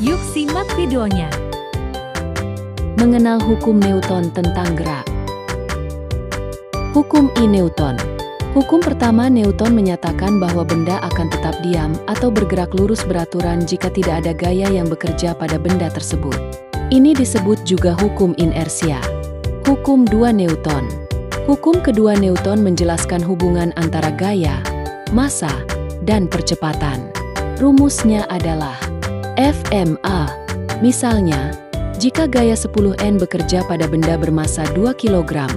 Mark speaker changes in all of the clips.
Speaker 1: Yuk simak videonya.
Speaker 2: Mengenal hukum Newton tentang gerak. Hukum I. Newton. Hukum pertama Newton menyatakan bahwa benda akan tetap diam atau bergerak lurus beraturan jika tidak ada gaya yang bekerja pada benda tersebut. Ini disebut juga hukum inersia. Hukum 2 Newton. Hukum kedua Newton menjelaskan hubungan antara gaya, massa, dan percepatan. Rumusnya adalah FMA. Misalnya, jika gaya 10N bekerja pada benda bermassa 2 kg,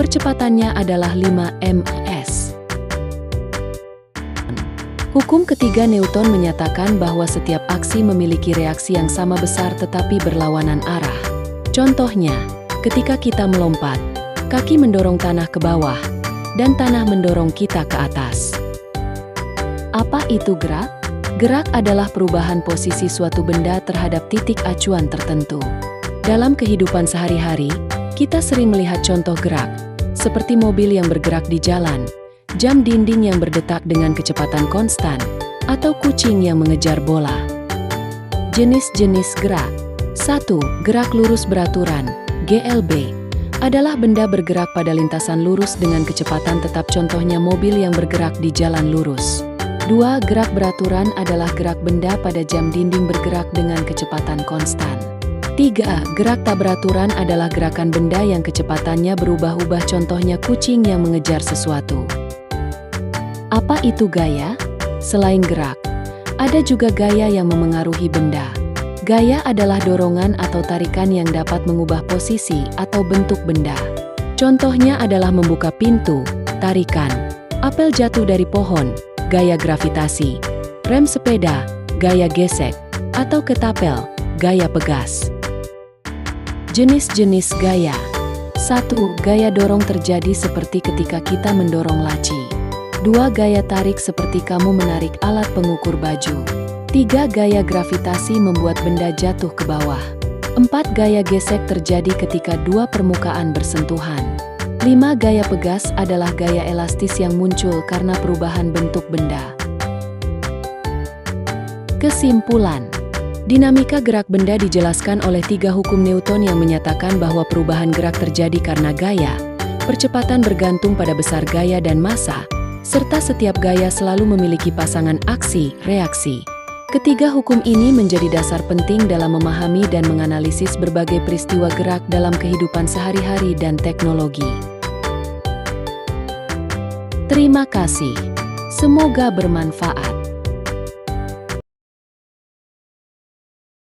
Speaker 2: percepatannya adalah 5 ms. Hukum ketiga Newton menyatakan bahwa setiap aksi memiliki reaksi yang sama besar tetapi berlawanan arah. Contohnya, ketika kita melompat, kaki mendorong tanah ke bawah, dan tanah mendorong kita ke atas. Apa itu gerak? Gerak adalah perubahan posisi suatu benda terhadap titik acuan tertentu. Dalam kehidupan sehari-hari, kita sering melihat contoh gerak, seperti mobil yang bergerak di jalan, jam dinding yang berdetak dengan kecepatan konstan, atau kucing yang mengejar bola. Jenis-jenis gerak. 1. Gerak lurus beraturan, GLB, adalah benda bergerak pada lintasan lurus dengan kecepatan tetap, contohnya mobil yang bergerak di jalan lurus. 2. Gerak beraturan adalah gerak benda pada jam dinding bergerak dengan kecepatan konstan. 3. Gerak tak beraturan adalah gerakan benda yang kecepatannya berubah-ubah, contohnya kucing yang mengejar sesuatu. Apa itu gaya? Selain gerak, ada juga gaya yang memengaruhi benda. Gaya adalah dorongan atau tarikan yang dapat mengubah posisi atau bentuk benda. Contohnya adalah membuka pintu, tarikan, apel jatuh dari pohon, gaya gravitasi, rem sepeda, gaya gesek, atau ketapel, gaya pegas. Jenis-jenis gaya. 1. Gaya dorong terjadi seperti ketika kita mendorong laci. 2. Gaya tarik seperti kamu menarik alat pengukur baju. 3. Gaya gravitasi membuat benda jatuh ke bawah. 4. Gaya gesek terjadi ketika dua permukaan bersentuhan. 5. Gaya pegas adalah gaya elastis yang muncul karena perubahan bentuk benda. Kesimpulan. Dinamika gerak benda dijelaskan oleh 3 hukum Newton yang menyatakan bahwa perubahan gerak terjadi karena gaya, percepatan bergantung pada besar gaya dan massa, serta setiap gaya selalu memiliki pasangan aksi-reaksi. Ketiga hukum ini menjadi dasar penting dalam memahami dan menganalisis berbagai peristiwa gerak dalam kehidupan sehari-hari dan teknologi. Terima kasih. Semoga bermanfaat.